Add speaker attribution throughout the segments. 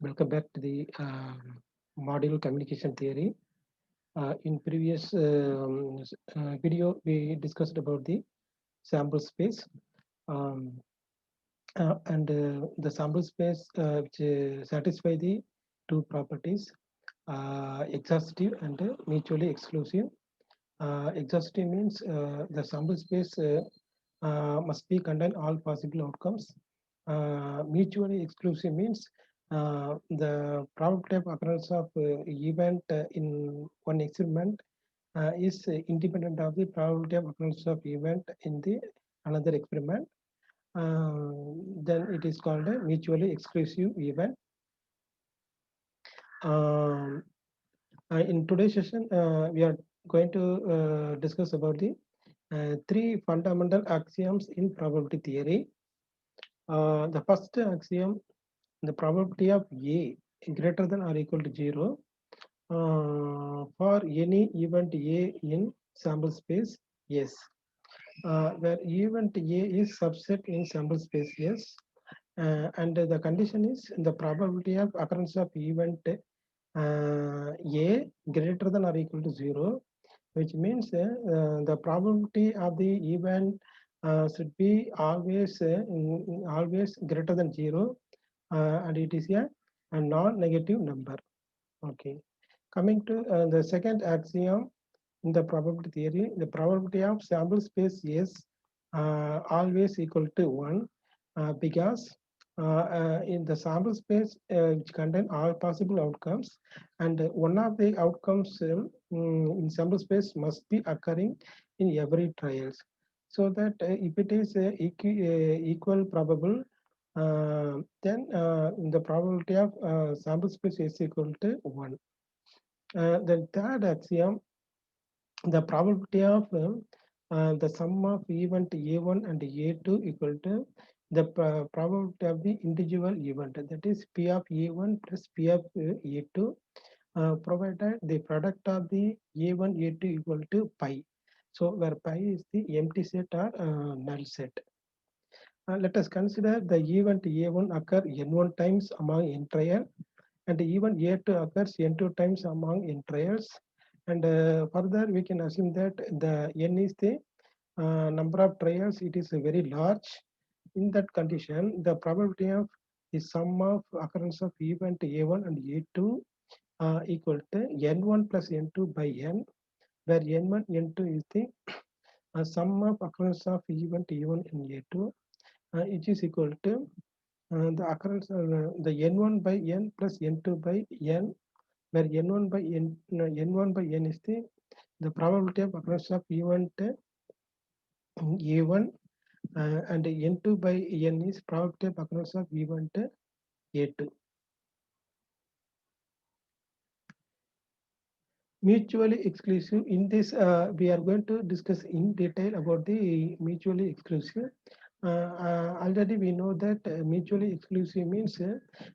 Speaker 1: Welcome back to the module communication theory. In previous video, we discussed about the sample space and the sample space which satisfy the two properties, exhaustive and mutually exclusive. Exhaustive means the sample space must be contain all possible outcomes. Mutually exclusive means the probability of occurrence of event in one experiment is independent of the probability of occurrence of event in the another experiment. Then it is called a mutually exclusive event. Um, in today's session, we are going to discuss about the three fundamental axioms in probability theory. The first axiom, the probability of A greater than or equal to 0 for any event A in sample space S, where event A is subset in sample space S, and the condition is the probability of occurrence of event A greater than or equal to 0, which means the probability of the event should be always greater than 0, and it is a non-negative number. Okay. Coming to the second axiom in the probability theory, the probability of sample space is always equal to 1 because in the sample space which contain all possible outcomes, and one of the outcomes in sample space must be occurring in every trials, so that if it is equal probable, then the probability of sample space is equal to 1. The third axiom, the probability of the sum of event A1 and A2 equal to the probability of the individual event, that is P of A1 plus P of A2, provided the product of the A1 A2 equal to pi. So where pi is the empty set or null set. Let us consider the event A1 occur n1 times among n trial, and even A2 occurs n2 times among n trials. And further, we can assume that the n is the number of trials, it is very large. In that condition, the probability of the sum of occurrence of event A1 and A2 equal to n1 plus n2 by n, where n1, n2 is the sum of occurrence of event A1 and A2, which is equal to the occurrence the n1 by n plus n2 by n, where n1 by n, n1 by n is the probability of occurrence of event A1, and n2 by n is probability of occurrence of event A2. Mutually exclusive. In this, we are going to discuss in detail about the mutually exclusive. Already we know that mutually exclusive means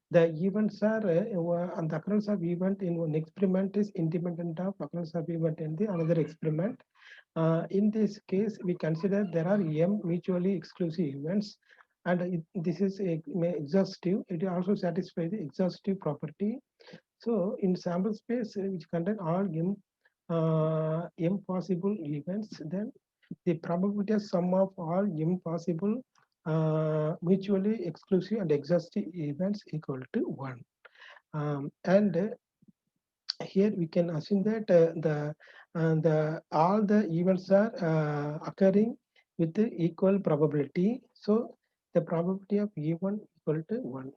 Speaker 1: the events are and the occurrence of event in one experiment is independent of occurrence of event in the another experiment. In this case, we consider there are m mutually exclusive events, and this is exhaustive. It also satisfies the exhaustive property. So in sample space which contain all m possible events, then the probability of sum of all m possible mutually exclusive and exhaustive events equal to 1. And here we can assume that the all the events are occurring with the equal probability. So the probability of E1 equal to 1.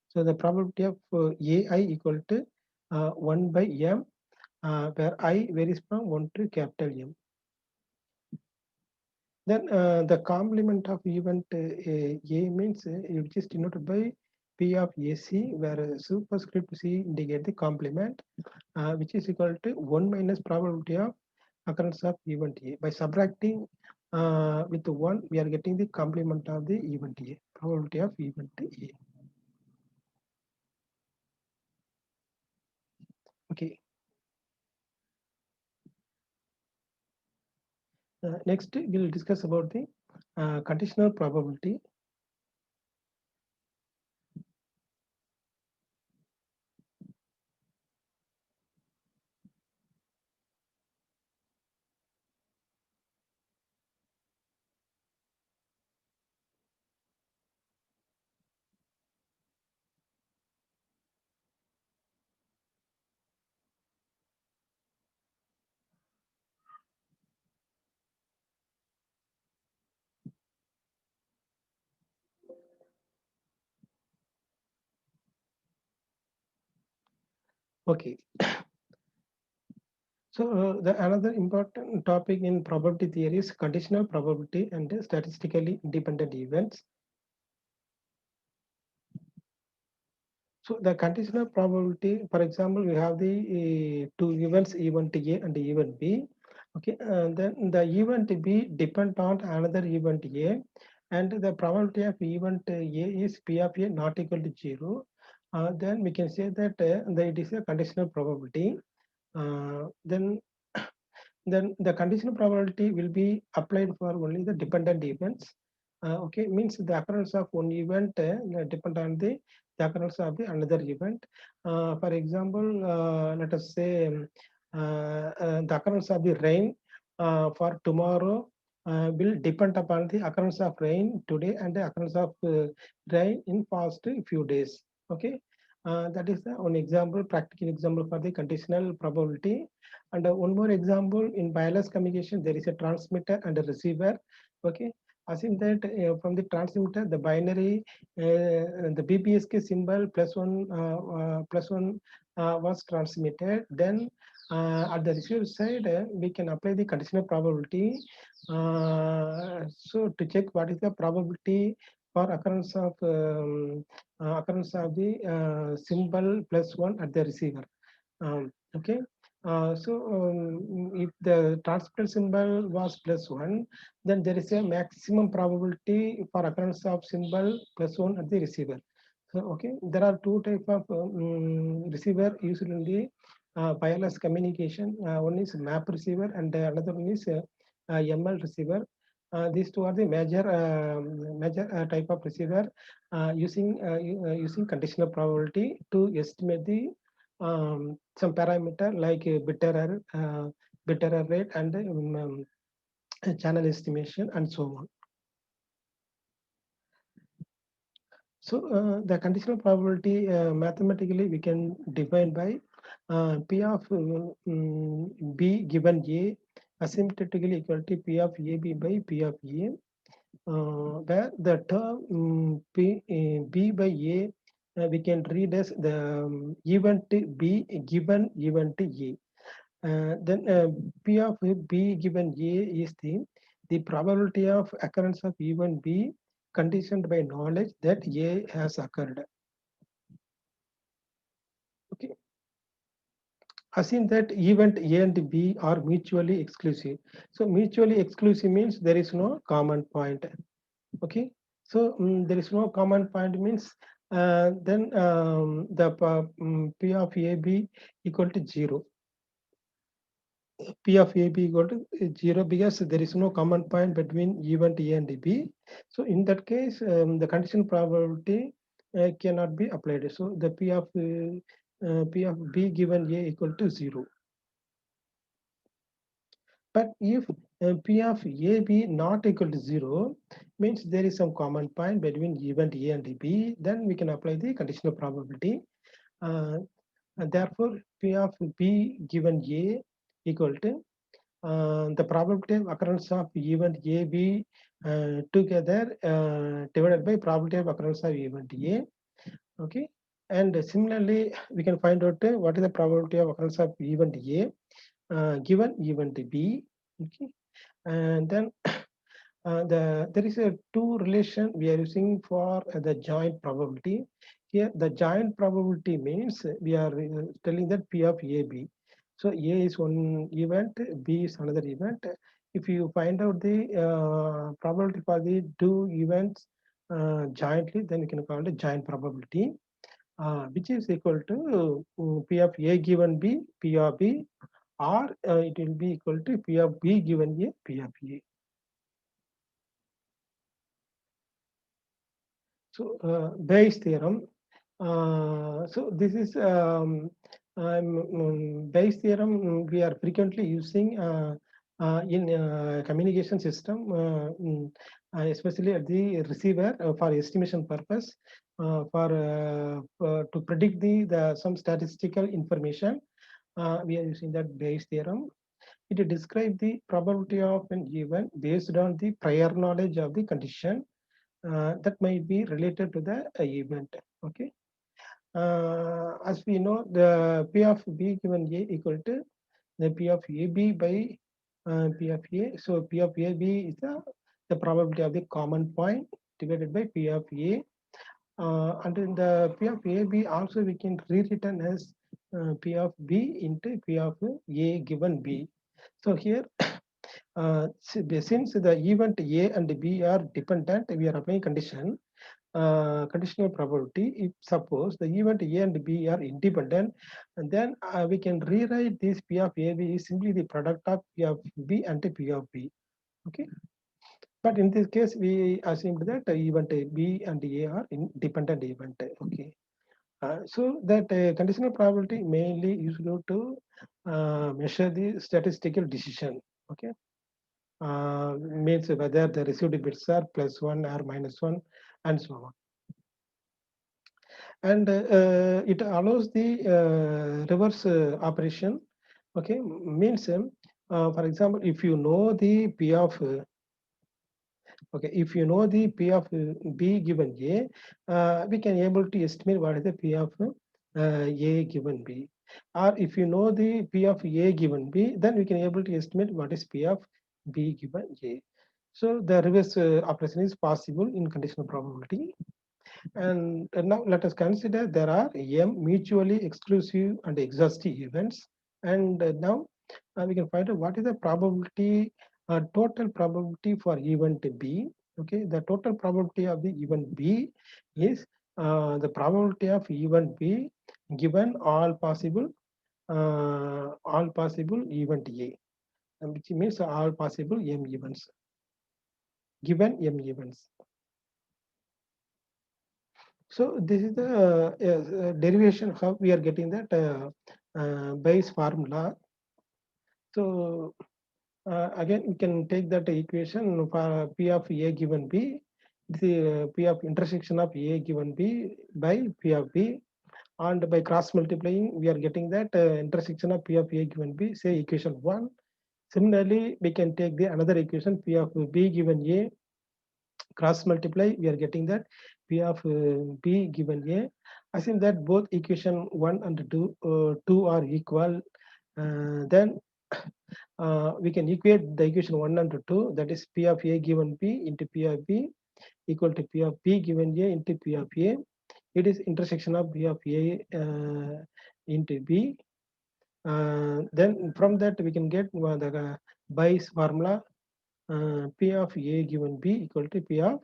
Speaker 1: So the probability of AI equal to 1 by m, where I varies from 1 to capital M. Then the complement of event A means which is denoted by P of AC, where superscript C indicate the complement, which is equal to 1 minus probability of occurrence of event A. By subtracting with 1, we are getting the complement of the event A, probability of event A. Okay. Next, we'll discuss about the conditional probability. Okay. So the another important topic in probability theory is conditional probability and statistically independent events. So the conditional probability, for example, we have the two events, event A and event B. Okay, then the event B depend on another event A, and the probability of event A is P of A not equal to 0. Then we can say that it is a conditional probability. Then the conditional probability will be applied for only the dependent events. Okay, means the occurrence of one event depend on the occurrence of the another event. For example, let us say the occurrence of the rain for tomorrow will depend upon the occurrence of rain today and the occurrence of rain in past few days. Okay, that is the one example, practical example for the conditional probability. And one more example, in wireless communication, there is a transmitter and a receiver. Okay, assume that from the transmitter, the binary, the BPSK symbol plus one was transmitted. Then at the receiver side, we can apply the conditional probability. So to check what is the probability for occurrence of the symbol plus one at the receiver. Okay. If the transmitter symbol was plus one, then there is a maximum probability for occurrence of symbol plus one at the receiver. So, okay, there are two type of receiver used in the wireless communication. One is map receiver and another one is ML receiver. These two are the major type of receiver using conditional probability to estimate the some parameter like bit error rate and channel estimation and so on. So the conditional probability mathematically we can define by P of B given A asymptotically equal to P of AB by P of A, where the term B by A we can read as the event B given event A. Then P of B given A is the probability of occurrence of event B conditioned by knowledge that A has occurred. Okay. Assume that event A and B are mutually exclusive. So mutually exclusive means there is no common point. Okay. So there is no common point means then the P of AB equal to 0. P of AB equal to 0 because there is no common point between event A and B. So in that case, the condition probability cannot be applied. So the P of B given A equal to 0. But if P of AB not equal to 0, means there is some common point between event A and B, then we can apply the conditional probability. And therefore, P of B given A equal to the probability of occurrence of event AB together divided by probability of occurrence of event A. Okay, and similarly, we can find out what is the probability of occurrence of event A given event B. Okay, and then there is a two relation we are using for the joint probability. Here, the joint probability means we are telling that P of AB. So A is one event, B is another event. If you find out the probability for the two events jointly, then you can call it joint probability, which is equal to P of A given B, P of B, or it will be equal to P of B given A, P of A. So Bayes theorem. So this is Bayes theorem we are frequently using in communication system, especially at the receiver for estimation purpose, to predict the some statistical information. We are using that Bayes theorem. It describes the probability of an event based on the prior knowledge of the condition that might be related to the event. Okay. As we know, the P of B given A equal to the P of AB by P of A. So P of AB is the probability of the common point divided by P of A. And in the P of AB also we can rewritten as P of B into P of A given B. So here, since the event A and B are dependent, we are applying conditional probability. If suppose the event A and B are independent, and then we can rewrite this P of AB is simply the product of P of B and P of B. Okay. But in this case, we assumed that event B and A are independent event. Okay. So that conditional probability mainly used to measure the statistical decision. Okay. Means whether the received bits are +1 or -1 and so on. And it allows the reverse operation. Okay, means for example, if you know the P of okay, if you know the P of B given A, we can able to estimate what is the P of A given B. Or if you know the P of A given B, then we can able to estimate what is P of B given A. So the reverse operation is possible in conditional probability. And now let us consider there are M mutually exclusive and exhaustive events. And now we can find out what is the probability, total probability for event B. Okay, the total probability of the event B is the probability of event B given all possible event A, which means all possible M events, given M events. So this is the derivation how we are getting that Bayes formula. So again, we can take that equation for P of A given B, the P of intersection of A given B by P of B, and by cross multiplying, we are getting that intersection of P of A given B, say equation 1. Similarly, we can take the another equation P of B given A, cross multiply, we are getting that P of B given A. Assume that both equation 1 and 2 are equal, then we can equate the equation 1 and 2, that is P of A given B into P of B equal to P of B given A into P of A. It is intersection of P of A into B. Then from that we can get the Bayes formula, P of A given B equal to P of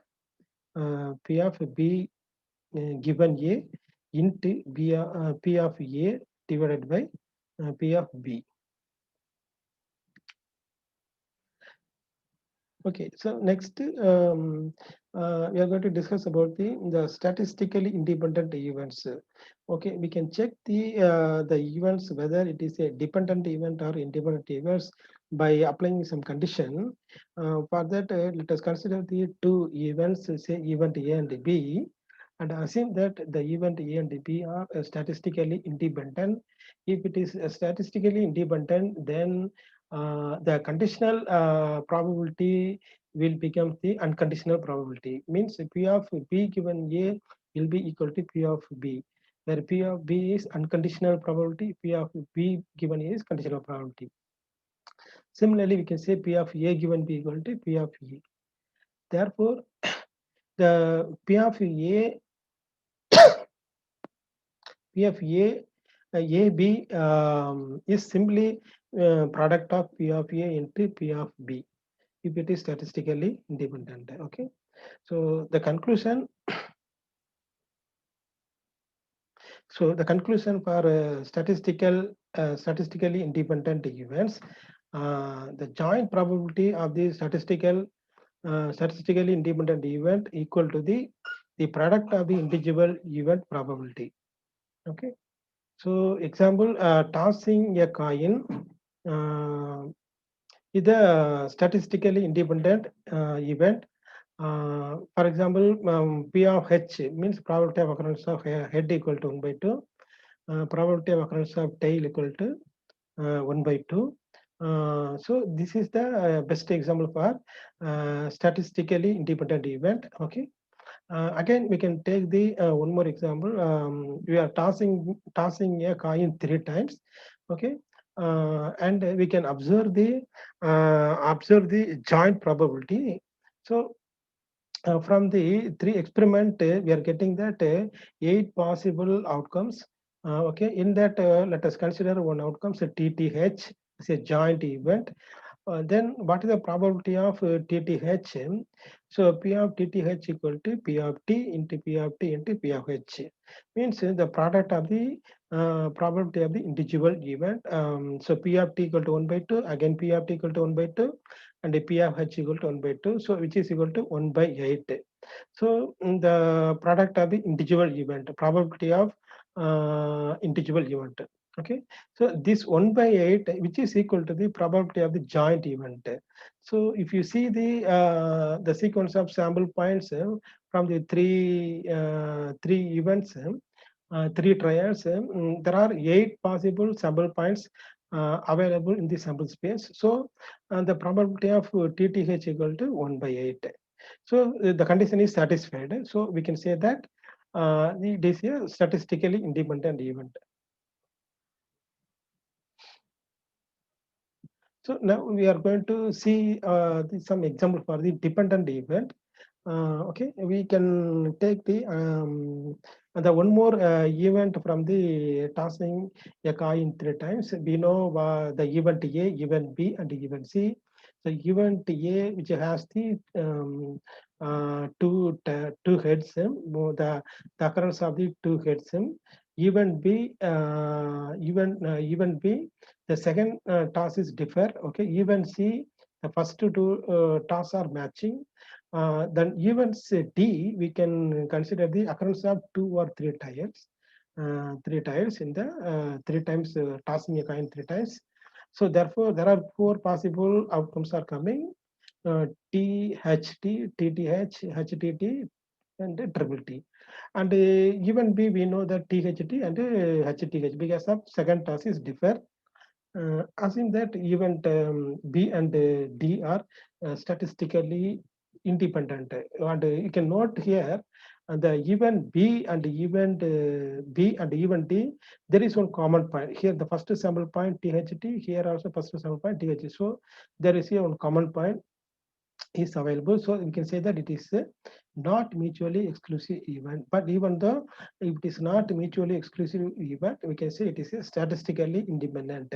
Speaker 1: B given A into P of A divided by P of B. Okay, so next we are going to discuss about the statistically independent events. Okay, we can check the events whether it is a dependent event or independent events by applying some condition. For that, let us consider the two events, say event A and B, and assume that the event A and B are statistically independent. If it is statistically independent, then the conditional probability will become the unconditional probability. Means P of B given A will be equal to P of B, where P of B is unconditional probability, P of B given A is conditional probability. Similarly, we can say P of A given B equal to P of A. Therefore, the P of A, P of A, AB is simply product of P of A into P of B if it is statistically independent. Okay, so the conclusion for statistically independent events, the joint probability of the statistically independent event equal to the product of the individual event probability. Okay, so example, tossing a coin is a statistically independent event. For example, P of H means probability of occurrence of head equal to 1 by 2, probability of occurrence of tail equal to 1 by 2. So this is the best example for statistically independent event. Okay, Again, we can take the one more example. We are tossing a coin 3 times, okay, and we can observe the joint probability. So from the three experiment, we are getting that 8 possible outcomes. Okay, in that, let us consider one outcome, so TTH is a joint event. Then what is the probability of TTH? So P of TTH equal to P of T into P of T into P of H. Means the product of the probability of the individual event. So P of T equal to 1 by 2, again P of T equal to 1 by 2, and the P of H equal to 1 by 2, so which is equal to 1 by 8. So the product of the individual event, probability of individual event. Okay, so this 1 by 8, which is equal to the probability of the joint event. So if you see the sequence of sample points from the three events, three trials, there are 8 possible sample points available in the sample space. So the probability of TTH equal to 1 by 8. So the condition is satisfied. So we can say that it is a statistically independent event. So now we are going to see some example for the dependent event. Okay, we can take the one more event from the tossing a coin 3 times. We know the event A, event B, and event C. So event A, which has the two heads, the occurrence of the two heads. Event B, event B, the second toss is differ. Okay, event C, the first two toss are matching. Then even say D, we can consider the occurrence of 2 or 3 tiles, 3 tiles in the 3 times tossing a coin 3 times. So therefore, there are 4 possible outcomes are coming: THT, TTH, HTT, and triple T. And even B, we know that THT and HTH because of second toss is differ. Assume that event B and D are statistically independent. And you can note here the event B and event B and event D, there is one common point. Here the first sample point THT, here also first sample point THT. So there is here one common point is available. So we can say that it is not mutually exclusive event. But even though if it is not mutually exclusive event, we can say it is statistically independent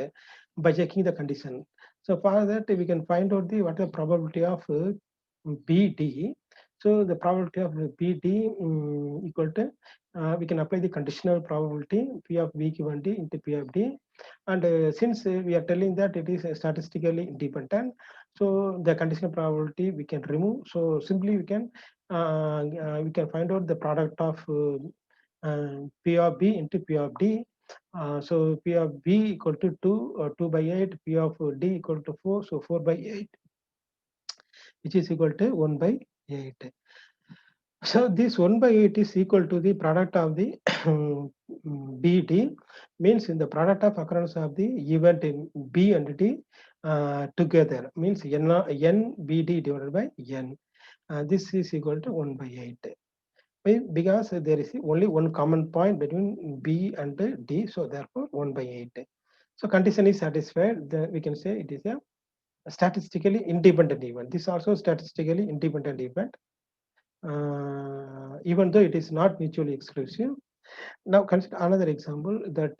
Speaker 1: by checking the condition. So for that, we can find out the what the probability of BD. So the probability of BD equal to we can apply the conditional probability P of B given D into P of D. And since we are telling that it is statistically independent, so the conditional probability we can remove. So simply we can find out the product of P of B into P of D. So P of B equal to 2 or 2 by 8, P of D equal to 4, so 4 by 8, which is equal to 1 by 8. So this 1 by 8 is equal to the product of the BD, means in the product of occurrence of the event in B and D together, means N BD divided by N. This is equal to 1 by 8. Because there is only one common point between B and D, so therefore 1 by 8. So condition is satisfied, then we can say it is a statistically independent event. This also statistically independent event, even though it is not mutually exclusive. Now consider another example that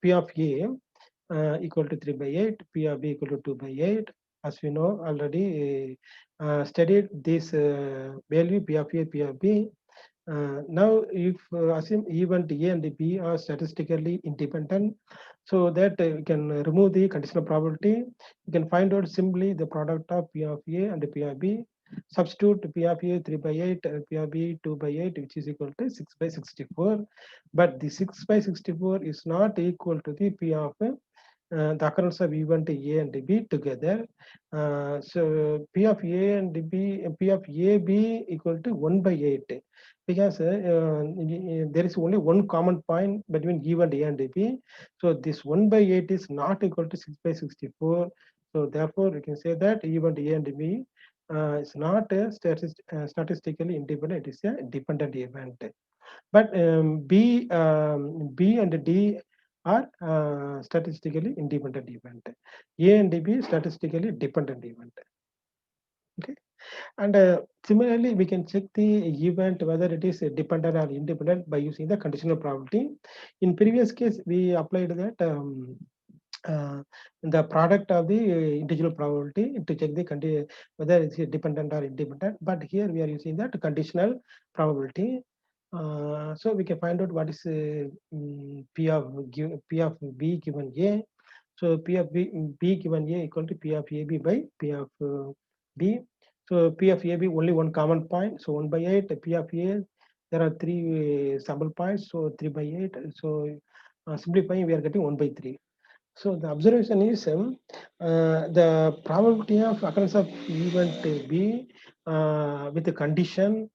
Speaker 1: P of A equal to 3 by 8, P of B equal to 2 by 8. As we know already studied this value P of A, P of B. Now, if assume event A and B are statistically independent, so that we can remove the conditional probability. We can find out simply the product of P of A and P of B. Substitute P of A 3 by 8 and P of B 2 by 8, which is equal to 6 by 64. But the 6 by 64 is not equal to the P of the occurrence of event A and B together. So P of A and B, P of AB equal to 1 by 8, because there is only one common point between event A and B. So this 1 by 8 is not equal to 6 by 64. So therefore, we can say that event A and B it's not a statistically independent, it is a dependent event. But B and D are statistically independent event. A and B statistically dependent event. Okay. And similarly, we can check the event whether it is dependent or independent by using the conditional probability. In previous case, we applied that uh, the product of the individual probability to check the whether it's dependent or independent. But here we are using that conditional probability. So we can find out what is P of B given A. So P of B given A equal to P of AB by P of B. So P of AB only one common point. So 1 by 8. P of A, there are three sample points. So 3 by 8. So simplifying, we are getting 1 by 3. So the observation is the probability of occurrence of event B with the condition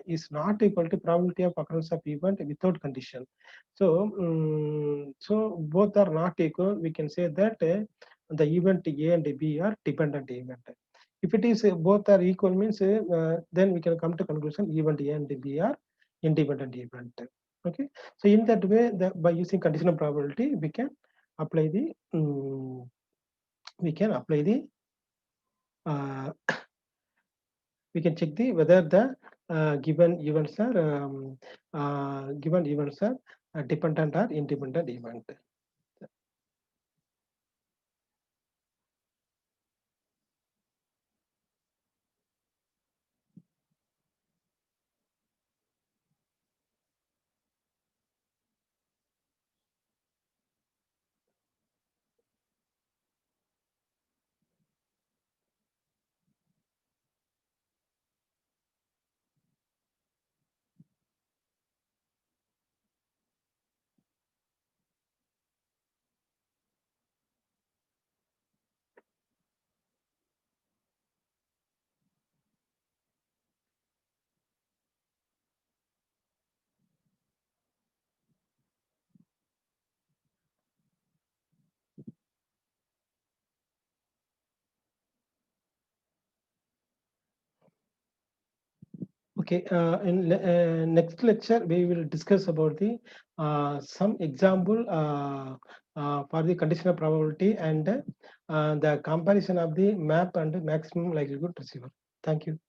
Speaker 1: is not equal to probability of occurrence of event without condition. So, so both are not equal. We can say that the event A and B are dependent event. If it is both are equal means then we can come to conclusion event A and B are independent event. Okay. So in that way, by using conditional probability, apply the we can apply the uh, we can check the whether the given events are dependent or independent event. Okay, in next lecture we will discuss about the some example for the conditional probability and the comparison of the map and maximum likelihood receiver. Thank you.